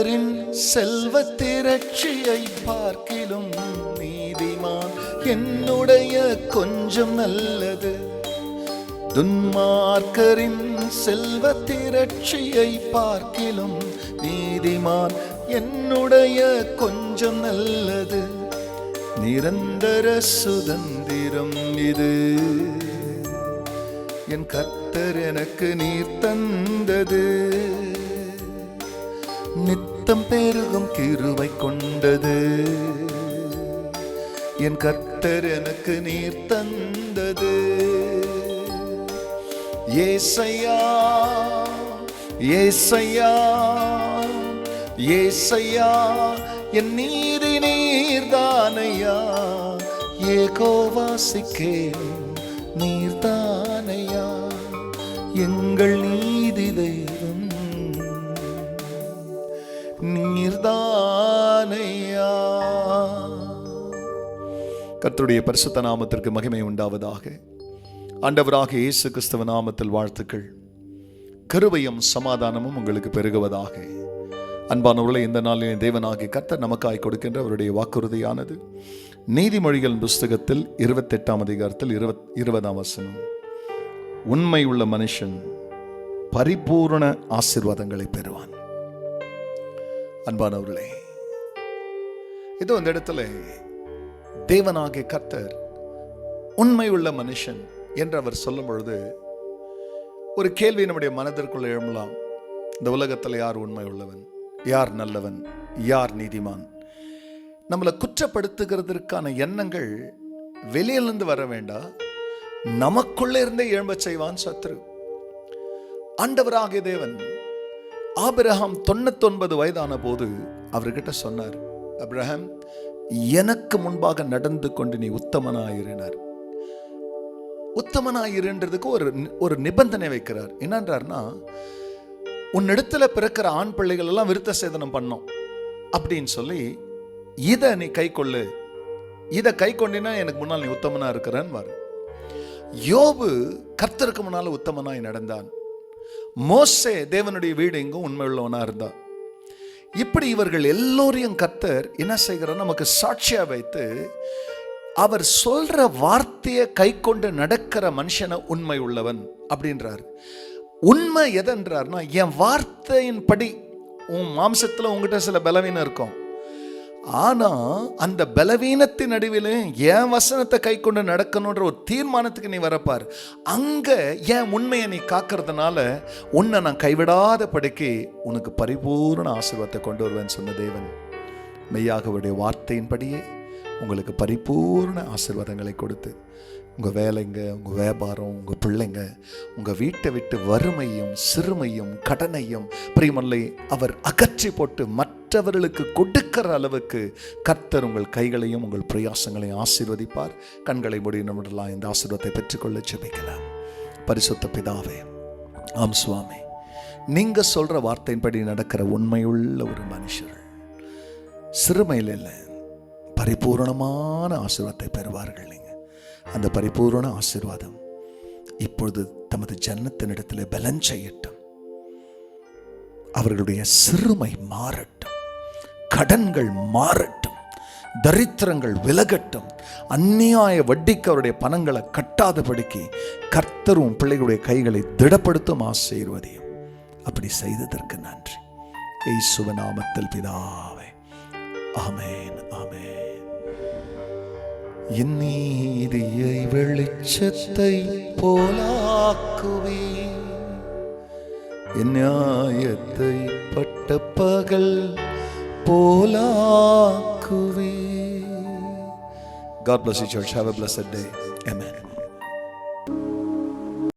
கர்த்தரின் செல்வ திரட்சியை பார்க்கிலும் நீதிமான் என்னுடைய கொஞ்சம் நல்லது. துன்மார்க்கரின் செல்வ திரட்சியை பார்க்கிலும் நீதிமான் என்னுடைய கொஞ்சம் நல்லது. நிரந்தர சுதந்திரம் இது என் கர்த்தர் எனக்கு நீர் தந்தது. நித்தம் பெருகும் கிருபை கொண்டது என் கர்த்தர் எனக்கு நீர் தந்தது. ஏசையா ஏசையா ஏசையா என் நீதி நீர்தானையா. யெகோவாசிக்கே நீர்தானையா எங்கள் நீதி தெய்வம் நீர்தானையா. கர்த்தருடைய பரிசுத்த நாமத்திற்கு மகிமை உண்டாவதாக. ஆண்டவராக இயேசு கிறிஸ்துவ நாமத்தில் வாழ்த்துக்கள். கிருபையும் சமாதானமும் உங்களுக்கு பெருகுவதாக. அன்பானவர்களே, இந்த நாளிலே தேவனாகிய கர்த்தர் நமக்காய் கொடுக்கின்ற அவருடைய வாக்குறுதியானது நீதிமொழிகள் புஸ்தகத்தில் 28ஆம் அதிகாரத்தில் 20ஆம் வசனம். உண்மை உள்ள மனுஷன் பரிபூரண ஆசீர்வாதங்களை பெறுவான். அன்பானவர்களே, இதோ இந்த இடத்துல தேவனாகிய கர்த்தர் உண்மை உள்ள மனுஷன் என்று அவர் சொல்லும் பொழுது ஒரு கேள்வி நம்முடைய மனதிற்குள்ள எழும்பலாம். இந்த உலகத்தில் யார் உண்மை உள்ளவன், யார் நல்லவன், யார் நீதிமான்? நம்மளை குற்றப்படுத்துகிறதற்கான எண்ணங்கள் வெளியிலிருந்து வர வேண்டாம், நமக்குள்ளே இருந்தே எழும்ப செய்வான் சத்ரு. ஆண்டவராகிய தேவன் ஆபிரகாம் 99 வயதான போது அவர்கிட்ட சொன்னார், அபிரகாம், எனக்கு முன்பாக நடந்து கொண்டு நீ உத்தமனாயிருந்தார். உத்தமனாயிருன்றதுக்கு ஒரு நிபந்தனை வைக்கிறார். என்னன்றார்னா, உன்னிடத்துல பிறக்கிற ஆண் பிள்ளைகள் எல்லாம் விருத்த சேதனம் பண்ணோம் அப்படின்னு சொல்லி, இதை நீ கை கொள்ளு, இதை கை கொண்டினா எனக்கு முன்னால் நீ உத்தமனா இருக்கிறன்னு. யோபு கர்த்தருக்கு முன்னால உத்தமனாய் நடந்தான். மோசே தேவனுடைய வீடு எங்கும் உண்மை உள்ளவனா இருந்தான். இப்படி இவர்கள் எல்லோரையும் கர்த்தர் என்ன செய்கிறார், நமக்கு சாட்சியா வைத்து அவர் சொல்ற வார்த்தையை கை கொண்டு நடக்கிற மனுஷனை உண்மை உள்ளவன் அப்படின்றார். உண்மை எதென்றார்னா, என் வார்த்தையின் படி, உன் மாம்சத்துல உங்ககிட்ட சில பலவீனம் இருக்கும், ஆனா அந்த பலவீனத்தின் நடுவில் என் வசனத்தை கை கொண்டு நடக்கணுன்ற ஒரு தீர்மானத்துக்கு நீ வரப்பார். அங்க என் உண்மையை நீ காக்கிறதுனால உன்னை நான் கைவிடாத படிக்கு உனக்கு பரிபூர்ண ஆசீர்வாதத்தை கொண்டு வருவேன் சொன்ன தேவன் மெய்யாகவுடைய வார்த்தையின்படியே உங்களுக்கு பரிபூர்ண ஆசீர்வாதங்களை கொடுத்து உங்கள் வேலைங்க, உங்கள் வியாபாரம், உங்கள் பிள்ளைங்க, உங்கள் வீட்டை விட்டு வறுமையும் சிறுமையும் கடனையும் பிரியமல்லை அவர் அகற்றி போட்டு மற்றவர்களுக்கு கொடுக்கிற அளவுக்கு கர்த்தர் உங்கள் கைகளையும் உங்கள் பிரயாசங்களையும் ஆசீர்வதிப்பார். கண்களை மூடி நம்மளெல்லாம் இந்த ஆசீர்வாதத்தை பெற்றுக்கொள்ள ஜெபிக்கலாம். பரிசுத்த பிதாவே, ஆம் சுவாமி, நீங்க சொல்ற வார்த்தையின்படி நடக்கிற உண்மையுள்ள ஒரு மனுஷர் சிறுமையில் இல்லை, பரிபூர்ணமான ஆசீர்வாதத்தை பெறுவார்கள். நீங்கள் அந்த பரிபூர்ண ஆசீர்வாதம் இப்பொழுது தமது ஜன்னத்தினிடத்தில் பலன் செய்யட்டும். அவர்களுடைய சிறுமை மாறட்டும், கடன்கள் மாறட்டும், தரித்திரங்கள் விலகட்டும், அந்நியாய வட்டிக்கு அவருடைய பணங்களை கட்டாதபடிக்கு கர்த்தரும் பிள்ளைகளுடைய கைகளை திடப்படுத்தும் ஆசீர்வதியும். அப்படி செய்ததற்கு நன்றி. இயேசுவின் நாமத்தில் பிதாவே, ஆமென், ஆமென். என் நீதியை வெளிச்சத்தை போலாக்குவே, என் நியாயத்தை பட்ட பகல் போலாக்குவே. God bless you, church. Have a blessed day. Amen.